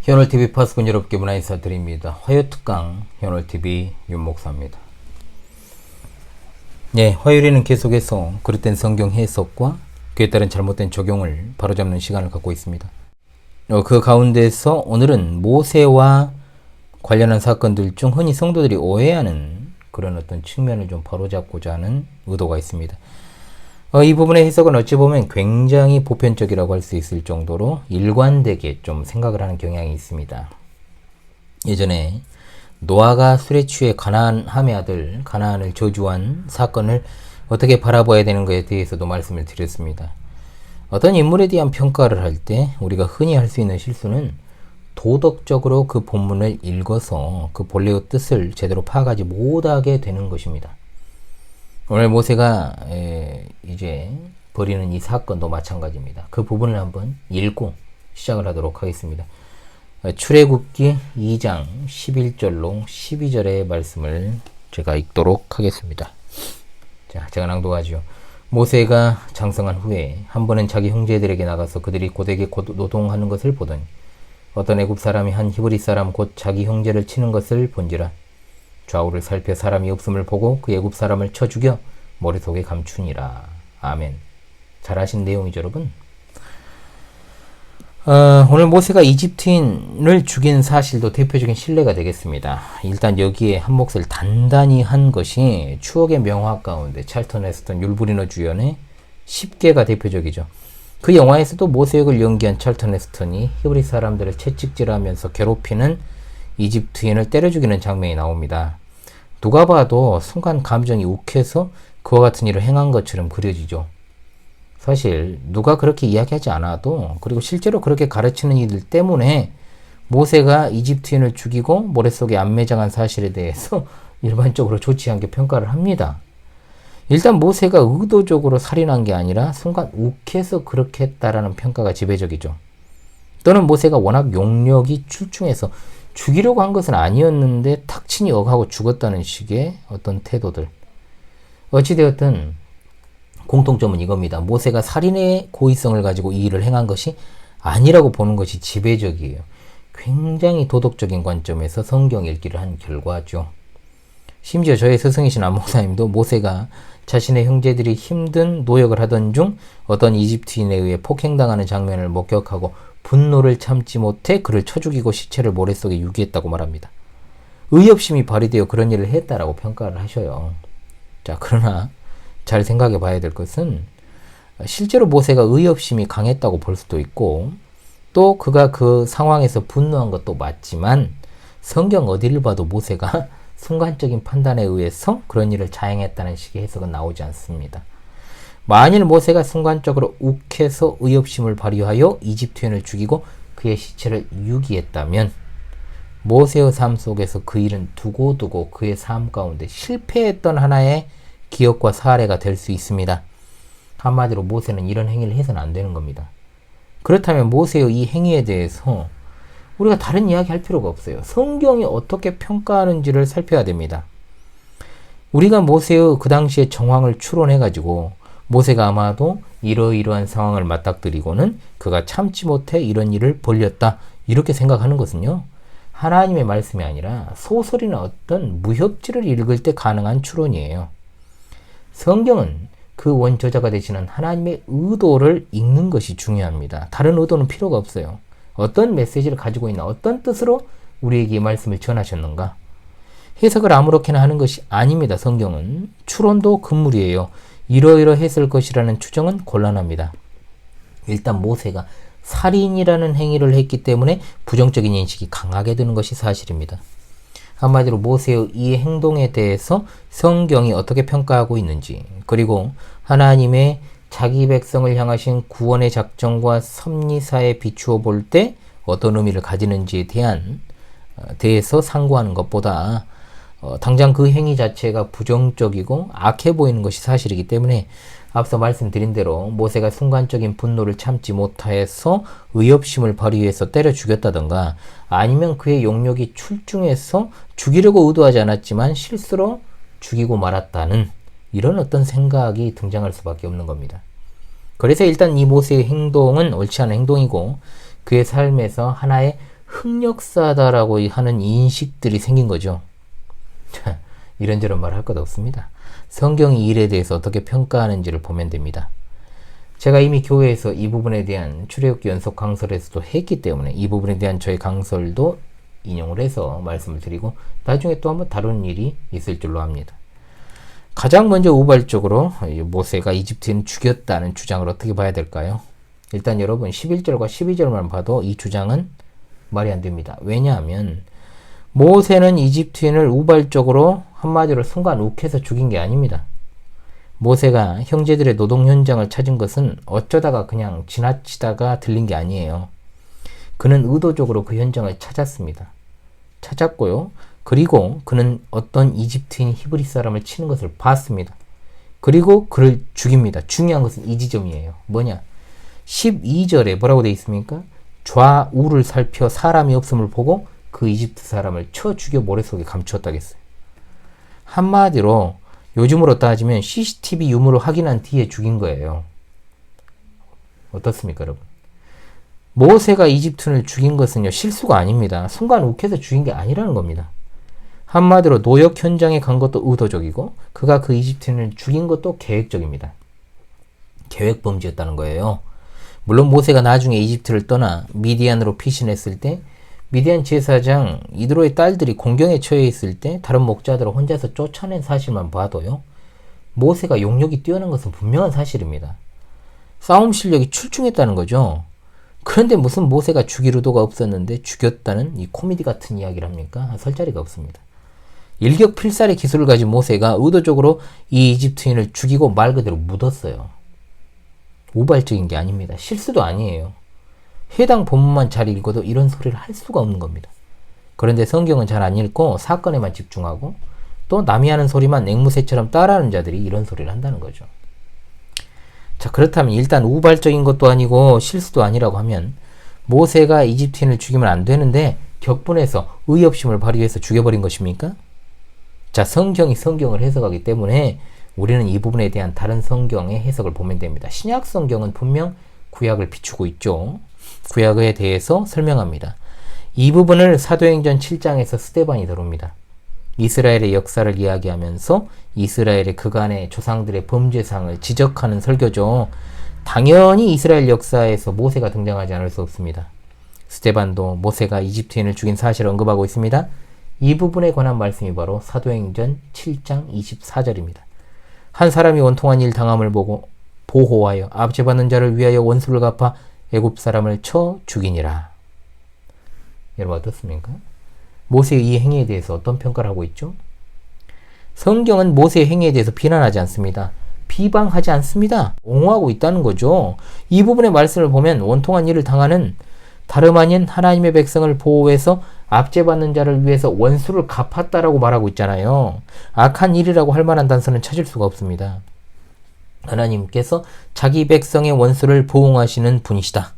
현월TV 파수꾼 여러분께 문화 인사드립니다. 화요특강 현월TV 윤목사입니다. 화요일에는 계속해서 그릇된 성경 해석과 그에 따른 잘못된 적용을 바로잡는 시간을 갖고 있습니다. 그 가운데서 오늘은 모세와 관련한 사건들 중 흔히 성도들이 오해하는 그런 어떤 측면을 좀 바로잡고자 하는 의도가 있습니다. 이 부분의 해석은 어찌 보면 굉장히 보편적이라고 할 수 있을 정도로 일관되게 좀 생각을 하는 경향이 있습니다. 예전에 노아가 술에 취해 가나안함의 아들 가나안을 저주한 사건을 어떻게 바라봐야 되는 것에 대해서도 말씀을 드렸습니다. 어떤 인물에 대한 평가를 할 때 우리가 흔히 할 수 있는 실수는 도덕적으로 그 본문을 읽어서 그 본래의 뜻을 제대로 파악하지 못하게 되는 것입니다. 오늘 모세가 이제 벌이는 이 사건도 마찬가지입니다. 그 부분을 한번 읽고 시작을 하도록 하겠습니다. 출애굽기 2장 11절로 12절의 말씀을 제가 읽도록 하겠습니다. 자, 제가 낭독하죠. 모세가 장성한 후에 한 번은 자기 형제들에게 나가서 그들이 고되게 노동하는 것을 보더니 어떤 애굽 사람이 한 히브리 사람 곧 자기 형제를 치는 것을 본지라. 좌우를 살펴 사람이 없음을 보고 그 애굽 사람을 쳐 죽여 머릿속에 감추니라. 아멘. 잘 아신 내용이죠, 여러분? 오늘 모세가 이집트인을 죽인 사실도 대표적인 신뢰가 되겠습니다. 일단 여기에 한 몫을 단단히 한 것이 추억의 명화 가운데 찰턴 헤스턴 율브리너 주연의 10개가 대표적이죠. 그 영화에서도 모세 역을 연기한 찰턴 헤스턴이 히브리 사람들을 채찍질하면서 괴롭히는 이집트인을 때려 죽이는 장면이 나옵니다. 누가 봐도 순간 감정이 욱해서 그와 같은 일을 행한 것처럼 그려지죠. 사실 누가 그렇게 이야기하지 않아도 그리고 실제로 그렇게 가르치는 이들 때문에 모세가 이집트인을 죽이고 모래속에 안매장한 사실에 대해서 일반적으로 좋지 않게 평가를 합니다. 일단 모세가 의도적으로 살인한 게 아니라 순간 욱해서 그렇게 했다라는 평가가 지배적이죠. 또는 모세가 워낙 용력이 출중해서 죽이려고 한 것은 아니었는데 탁친이 억하고 죽었다는 식의 어떤 태도들. 어찌되었든 공통점은 이겁니다. 모세가 살인의 고의성을 가지고 이 일을 행한 것이 아니라고 보는 것이 지배적이에요. 굉장히 도덕적인 관점에서 성경 읽기를 한 결과죠. 심지어 저의 스승이신 안 목사님도 모세가 자신의 형제들이 힘든 노역을 하던 중 어떤 이집트인에 의해 폭행당하는 장면을 목격하고 분노를 참지 못해 그를 쳐 죽이고 시체를 모래속에 유기했다고 말합니다. 의협심이 발휘되어 그런 일을 했다라고 평가를 하셔요. 자, 그러나 잘 생각해 봐야 될 것은 실제로 모세가 의협심이 강했다고 볼 수도 있고 또 그가 그 상황에서 분노한 것도 맞지만 성경 어디를 봐도 모세가 순간적인 판단에 의해서 그런 일을 자행했다는 식의 해석은 나오지 않습니다. 만일 모세가 순간적으로 욱해서 의협심을 발휘하여 이집트인을 죽이고 그의 시체를 유기했다면 모세의 삶 속에서 그 일은 두고두고 그의 삶 가운데 실패했던 하나의 기억과 사례가 될 수 있습니다. 한마디로 모세는 이런 행위를 해서는 안 되는 겁니다. 그렇다면 모세의 이 행위에 대해서 우리가 다른 이야기 할 필요가 없어요. 성경이 어떻게 평가하는지를 살펴야 됩니다. 우리가 모세의 그 당시의 정황을 추론해가지고 모세가 아마도 이러이러한 상황을 맞닥뜨리고는 그가 참지 못해 이런 일을 벌였다 이렇게 생각하는 것은요, 하나님의 말씀이 아니라 소설이나 어떤 무협지를 읽을 때 가능한 추론이에요. 성경은 그 원저자가 되시는 하나님의 의도를 읽는 것이 중요합니다. 다른 의도는 필요가 없어요. 어떤 메시지를 가지고 있나, 어떤 뜻으로 우리에게 이 말씀을 전하셨는가. 해석을 아무렇게나 하는 것이 아닙니다. 성경은 추론도 금물이에요. 이러이러했을 것이라는 추정은 곤란합니다. 일단 모세가 살인이라는 행위를 했기 때문에 부정적인 인식이 강하게 드는 것이 사실입니다. 한마디로 모세의 이 행동에 대해서 성경이 어떻게 평가하고 있는지, 그리고 하나님의 자기 백성을 향하신 구원의 작정과 섭리사에 비추어 볼 때 어떤 의미를 가지는지에 대해서 상고하는 것보다 당장 그 행위 자체가 부정적이고 악해 보이는 것이 사실이기 때문에 앞서 말씀드린 대로 모세가 순간적인 분노를 참지 못해서 의협심을 발휘해서 때려 죽였다던가 아니면 그의 용력이 출중해서 죽이려고 의도하지 않았지만 실수로 죽이고 말았다는 이런 어떤 생각이 등장할 수밖에 없는 겁니다. 그래서 일단 이 모세의 행동은 옳지 않은 행동이고 그의 삶에서 하나의 흑역사다라고 하는 인식들이 생긴 거죠. 이런저런 말할 것 없습니다. 성경이 이 일에 대해서 어떻게 평가하는지를 보면 됩니다. 제가 이미 교회에서 이 부분에 대한 출애굽기 연속 강설에서도 했기 때문에 이 부분에 대한 저의 강설도 인용을 해서 말씀을 드리고 나중에 또 한번 다루는 일이 있을 줄로 압니다. 가장 먼저 우발적으로 모세가 이집트인 죽였다는 주장을 어떻게 봐야 될까요? 일단 여러분 11절과 12절만 봐도 이 주장은 말이 안 됩니다. 왜냐하면 모세는 이집트인을 우발적으로 한마디로 순간 욱해서 죽인 게 아닙니다. 모세가 형제들의 노동 현장을 찾은 것은 어쩌다가 그냥 지나치다가 들린 게 아니에요. 그는 의도적으로 그 현장을 찾았습니다. 찾았고요. 그리고 그는 어떤 이집트인 히브리 사람을 치는 것을 봤습니다. 그리고 그를 죽입니다. 중요한 것은 이 지점이에요. 뭐냐? 12절에 뭐라고 되어 있습니까? 좌우를 살펴 사람이 없음을 보고 그 이집트 사람을 쳐 죽여 모래 속에 감추었다고 했어요. 한마디로 요즘으로 따지면 CCTV 유무를 확인한 뒤에 죽인 거예요. 어떻습니까, 여러분? 모세가 이집트인을 죽인 것은요, 실수가 아닙니다. 순간 욱해서 죽인 게 아니라는 겁니다. 한마디로 노역 현장에 간 것도 의도적이고 그가 그 이집트인을 죽인 것도 계획적입니다. 계획범죄였다는 거예요. 물론 모세가 나중에 이집트를 떠나 미디안으로 피신했을 때 미디안 제사장 이드로의 딸들이 공경에 처해 있을 때 다른 목자들을 혼자서 쫓아낸 사실만 봐도요. 모세가 용력이 뛰어난 것은 분명한 사실입니다. 싸움 실력이 출중했다는 거죠. 그런데 무슨 모세가 죽일 의도가 없었는데 죽였다는 이 코미디 같은 이야기를 합니까? 설 자리가 없습니다. 일격필살의 기술을 가진 모세가 의도적으로 이 이집트인을 죽이고 말 그대로 묻었어요. 우발적인 게 아닙니다. 실수도 아니에요. 해당 본문만 잘 읽어도 이런 소리를 할 수가 없는 겁니다. 그런데 성경은 잘 안 읽고 사건에만 집중하고 또 남이 하는 소리만 앵무새처럼 따라하는 자들이 이런 소리를 한다는 거죠. 자, 그렇다면 일단 우발적인 것도 아니고 실수도 아니라고 하면 모세가 이집트인을 죽이면 안 되는데 격분해서 의협심을 발휘해서 죽여버린 것입니까? 자, 성경이 성경을 해석하기 때문에 우리는 이 부분에 대한 다른 성경의 해석을 보면 됩니다. 신약 성경은 분명 구약을 비추고 있죠. 구약에 대해서 설명합니다. 이 부분을 사도행전 7장에서 스데반이 다룹니다. 이스라엘의 역사를 이야기하면서 이스라엘의 그간의 조상들의 범죄상을 지적하는 설교죠. 당연히 이스라엘 역사에서 모세가 등장하지 않을 수 없습니다. 스데반도 모세가 이집트인을 죽인 사실을 언급하고 있습니다. 이 부분에 관한 말씀이 바로 사도행전 7장 24절입니다. 한 사람이 원통한 일 당함을 보고 보호하여 압제받는 자를 위하여 원수를 갚아 애굽 사람을 쳐 죽이니라. 여러분 어떻습니까? 모세의 이 행위에 대해서 어떤 평가를 하고 있죠? 성경은 모세의 행위에 대해서 비난하지 않습니다. 비방하지 않습니다. 옹호하고 있다는 거죠. 이 부분의 말씀을 보면 원통한 일을 당하는 다름 아닌 하나님의 백성을 보호해서 압제받는 자를 위해서 원수를 갚았다라고 말하고 있잖아요. 악한 일이라고 할 만한 단서는 찾을 수가 없습니다. 하나님께서 자기 백성의 원수를 보응하시는 분이시다.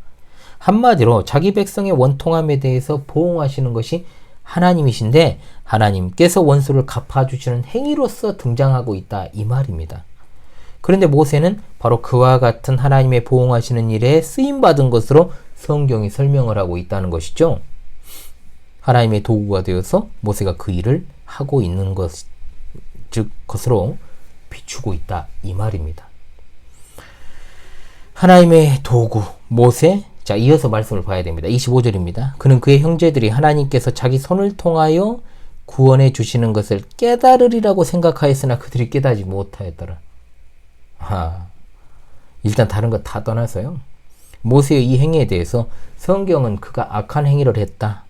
한마디로 자기 백성의 원통함에 대해서 보응하시는 것이 하나님이신데 하나님께서 원수를 갚아주시는 행위로서 등장하고 있다 이 말입니다. 그런데 모세는 바로 그와 같은 하나님의 보응하시는 일에 쓰임받은 것으로 성경이 설명을 하고 있다는 것이죠. 하나님의 도구가 되어서 모세가 그 일을 하고 있는 것, 즉 것으로 비추고 있다 이 말입니다. 하나님의 도구 모세, 자 이어서 말씀을 봐야 됩니다. 25절입니다. 그는 그의 형제들이 하나님께서 자기 손을 통하여 구원해 주시는 것을 깨달으리라고 생각하였으나 그들이 깨닫지 못하였더라. 일단 다른 거 다 떠나서요. 모세의 이 행위에 대해서 성경은 그가 악한 행위를 했다.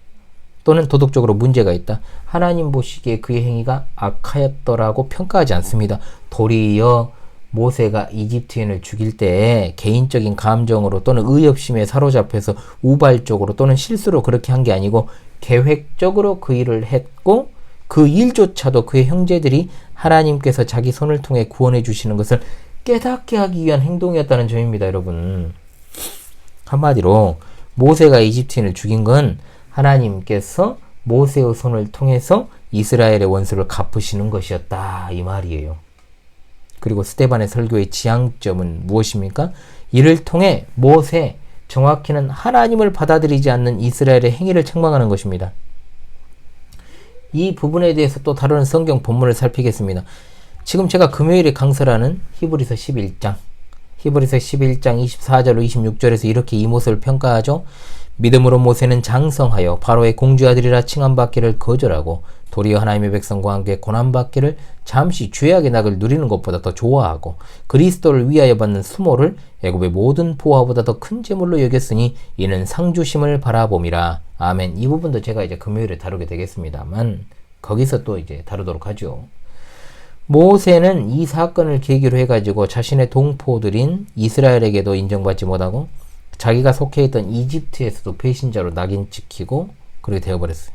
또는 도덕적으로 문제가 있다. 하나님 보시기에 그의 행위가 악하였더라고 평가하지 않습니다. 도리어 모세가 이집트인을 죽일 때 개인적인 감정으로 또는 의협심에 사로잡혀서 우발적으로 또는 실수로 그렇게 한 게 아니고 계획적으로 그 일을 했고 그 일조차도 그의 형제들이 하나님께서 자기 손을 통해 구원해 주시는 것을 깨닫게 하기 위한 행동이었다는 점입니다, 여러분. 한마디로 모세가 이집트인을 죽인 건 하나님께서 모세의 손을 통해서 이스라엘의 원수를 갚으시는 것이었다 이 말이에요. 그리고 스데반의 설교의 지향점은 무엇입니까? 이를 통해 모세, 정확히는 하나님을 받아들이지 않는 이스라엘의 행위를 책망하는 것입니다. 이 부분에 대해서 또 다루는 성경 본문을 살피겠습니다. 지금 제가 금요일에 강설하는 히브리서 11장 24절로 26절에서 이렇게 이 모습을 평가하죠. 믿음으로 모세는 장성하여 바로의 공주아들이라 칭함받기를 거절하고 도리어 하나님의 백성과 함께 고난받기를 잠시 죄악의 낙을 누리는 것보다 더 좋아하고 그리스도를 위하여 받는 수모를 애굽의 모든 보화보다 더 큰 재물로 여겼으니 이는 상주심을 바라봄이라. 아멘. 이 부분도 제가 이제 금요일에 다루게 되겠습니다만 거기서 또 이제 다루도록 하죠. 모세는 이 사건을 계기로 해가지고 자신의 동포들인 이스라엘에게도 인정받지 못하고 자기가 속해 있던 이집트에서도 배신자로 낙인 찍히고 그렇게 되어버렸어요.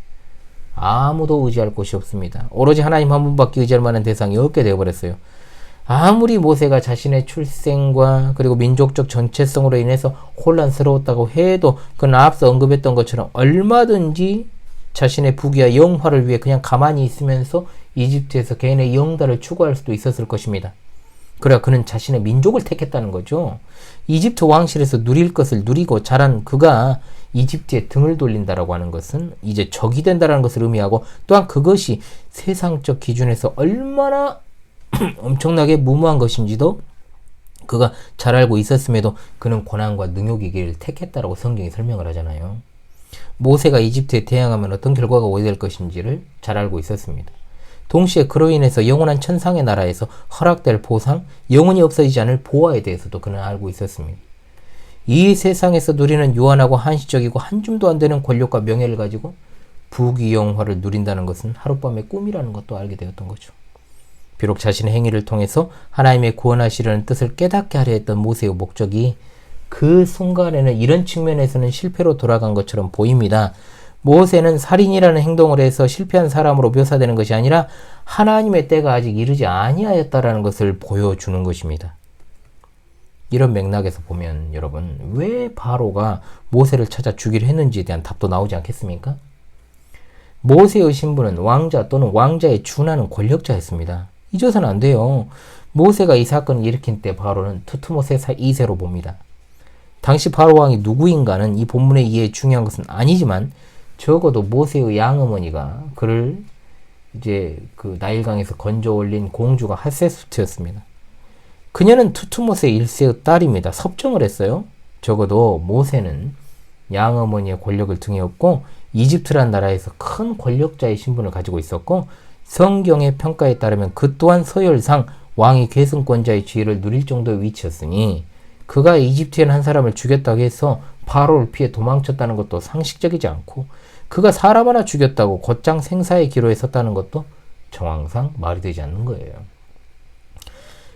아무도 의지할 곳이 없습니다. 오로지 하나님 한 분밖에 의지할 만한 대상이 없게 되어버렸어요. 아무리 모세가 자신의 출생과 그리고 민족적 전체성으로 인해서 혼란스러웠다고 해도 그는 앞서 언급했던 것처럼 얼마든지 자신의 부귀와 영화를 위해 그냥 가만히 있으면서 이집트에서 개인의 영달을 추구할 수도 있었을 것입니다. 그래야 그는 자신의 민족을 택했다는 거죠. 이집트 왕실에서 누릴 것을 누리고 자란 그가 이집트에 등을 돌린다라고 하는 것은 이제 적이 된다라는 것을 의미하고 또한 그것이 세상적 기준에서 얼마나 엄청나게 무모한 것인지도 그가 잘 알고 있었음에도 그는 고난과 능욕이기를 택했다라고 성경이 설명을 하잖아요. 모세가 이집트에 대항하면 어떤 결과가 오게 될 것인지를 잘 알고 있었습니다. 동시에 그로 인해서 영원한 천상의 나라에서 허락될 보상, 영원히 없어지지 않을 보화에 대해서도 그는 알고 있었습니다. 이 세상에서 누리는 유한하고 한시적이고 한 줌도 안 되는 권력과 명예를 가지고 부귀영화를 누린다는 것은 하룻밤의 꿈이라는 것도 알게 되었던 거죠. 비록 자신의 행위를 통해서 하나님의 구원하시려는 뜻을 깨닫게 하려 했던 모세의 목적이 그 순간에는 이런 측면에서는 실패로 돌아간 것처럼 보입니다. 모세는 살인이라는 행동을 해서 실패한 사람으로 묘사되는 것이 아니라 하나님의 때가 아직 이르지 아니하였다라는 것을 보여주는 것입니다. 이런 맥락에서 보면 여러분 왜 바로가 모세를 찾아 죽이려 했는지에 대한 답도 나오지 않겠습니까? 모세의 신분은 왕자 또는 왕자에 준하는 권력자였습니다. 잊어서는 안 돼요. 모세가 이 사건을 일으킨 때 바로는 투트모세 2세로 봅니다. 당시 바로 왕이 누구인가는 이 본문의 이해에 중요한 것은 아니지만 적어도 모세의 양어머니가 그를 이제 그 나일강에서 건져 올린 공주가 핫세수트였습니다. 그녀는 투트모세 1세의 딸입니다. 섭정을 했어요. 적어도 모세는 양어머니의 권력을 등에 업고 이집트란 나라에서 큰 권력자의 신분을 가지고 있었고 성경의 평가에 따르면 그 또한 서열상 왕의 계승권자의 지위를 누릴 정도의 위치였으니 그가 이집트인 한 사람을 죽였다고 해서 바로를 피해 도망쳤다는 것도 상식적이지 않고 그가 사람 하나 죽였다고 곧장 생사의 기로에 섰다는 것도 정황상 말이 되지 않는 거예요.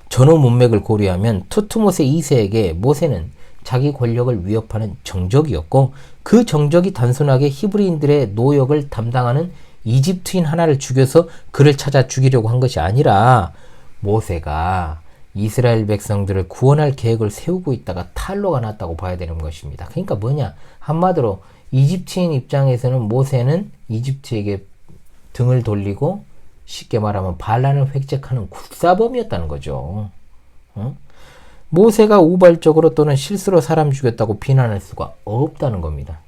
전후 문맥을 고려하면 투트모세 2세에게 모세는 자기 권력을 위협하는 정적이었고 그 정적이 단순하게 히브리인들의 노역을 담당하는 이집트인 하나를 죽여서 그를 찾아 죽이려고 한 것이 아니라 모세가 이스라엘 백성들을 구원할 계획을 세우고 있다가 탈로가 났다고 봐야 되는 것입니다. 그러니까 뭐냐? 한마디로 이집트인 입장에서는 모세는 이집트에게 등을 돌리고 쉽게 말하면 반란을 획책하는 굴사범이었다는 거죠. 모세가 우발적으로 또는 실수로 사람 죽였다고 비난할 수가 없다는 겁니다.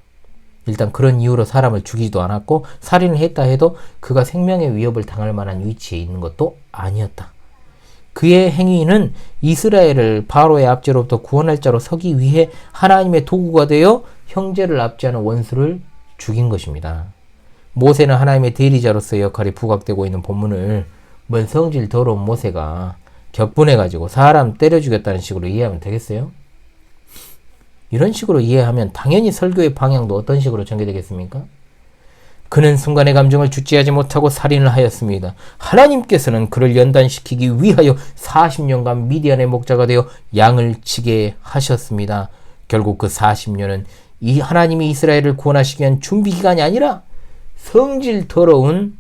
일단 그런 이유로 사람을 죽이지도 않았고 살인을 했다 해도 그가 생명의 위협을 당할 만한 위치에 있는 것도 아니었다. 그의 행위는 이스라엘을 바로의 압제로부터 구원할 자로 서기 위해 하나님의 도구가 되어 형제를 압제하는 원수를 죽인 것입니다. 모세는 하나님의 대리자로서의 역할이 부각되고 있는 본문을 뭔 성질 더러운 모세가 격분해가지고 사람 때려 죽였다는 식으로 이해하면 되겠어요? 이런 식으로 이해하면 당연히 설교의 방향도 어떤 식으로 전개되겠습니까? 그는 순간의 감정을 주체하지 못하고 살인을 하였습니다. 하나님께서는 그를 연단시키기 위하여 40년간 미디안의 목자가 되어 양을 치게 하셨습니다. 결국 그 40년은 이 하나님이 이스라엘을 구원하시기 위한 준비기간이 아니라 성질 더러운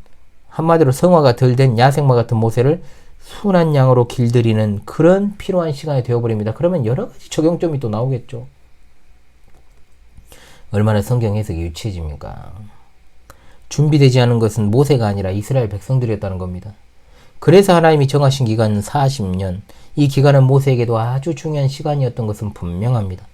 한마디로 성화가 덜 된 야생마 같은 모세를 순한 양으로 길들이는 그런 필요한 시간이 되어버립니다. 그러면 여러 가지 적용점이 또 나오겠죠. 얼마나 성경 해석이 유치해집니까? 준비되지 않은 것은 모세가 아니라 이스라엘 백성들이었다는 겁니다. 그래서 하나님이 정하신 기간은 40년. 이 기간은 모세에게도 아주 중요한 시간이었던 것은 분명합니다.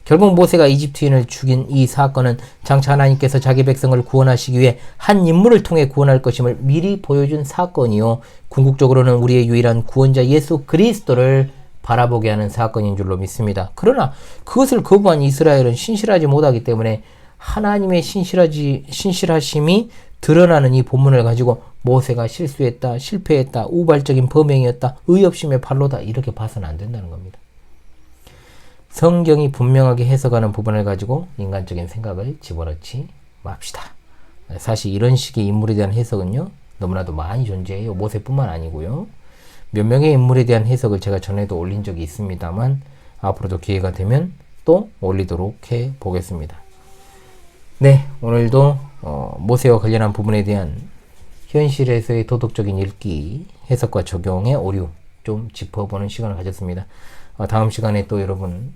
결국 모세가 이집트인을 죽인 이 사건은 장차 하나님께서 자기 백성을 구원하시기 위해 한 인물을 통해 구원할 것임을 미리 보여준 사건이요. 궁극적으로는 우리의 유일한 구원자 예수 그리스도를 바라보게 하는 사건인 줄로 믿습니다. 그러나 그것을 거부한 이스라엘은 신실하지 못하기 때문에 하나님의 신실하심이 드러나는 이 본문을 가지고 모세가 실수했다, 실패했다, 우발적인 범행이었다, 의협심의 발로다 이렇게 봐서는 안 된다는 겁니다. 성경이 분명하게 해석하는 부분을 가지고 인간적인 생각을 집어넣지 맙시다. 사실 이런 식의 인물에 대한 해석은요, 너무나도 많이 존재해요. 모세뿐만 아니고요. 몇 명의 인물에 대한 해석을 제가 전에도 올린 적이 있습니다만 앞으로도 기회가 되면 또 올리도록 해 보겠습니다. 네, 오늘도 모세와 관련한 부분에 대한 현실에서의 도덕적인 읽기, 해석과 적용의 오류 좀 짚어보는 시간을 가졌습니다. 다음 시간에 또 여러분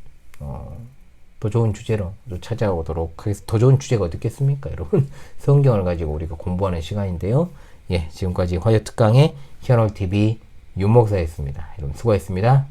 더 좋은 주제로 또 찾아오도록 하겠습니다. 더 좋은 주제가 어디 있겠습니까, 여러분? 성경을 가지고 우리가 공부하는 시간인데요. 예, 지금까지 화요특강의 현월TV 윤목사였습니다. 여러분 수고하셨습니다.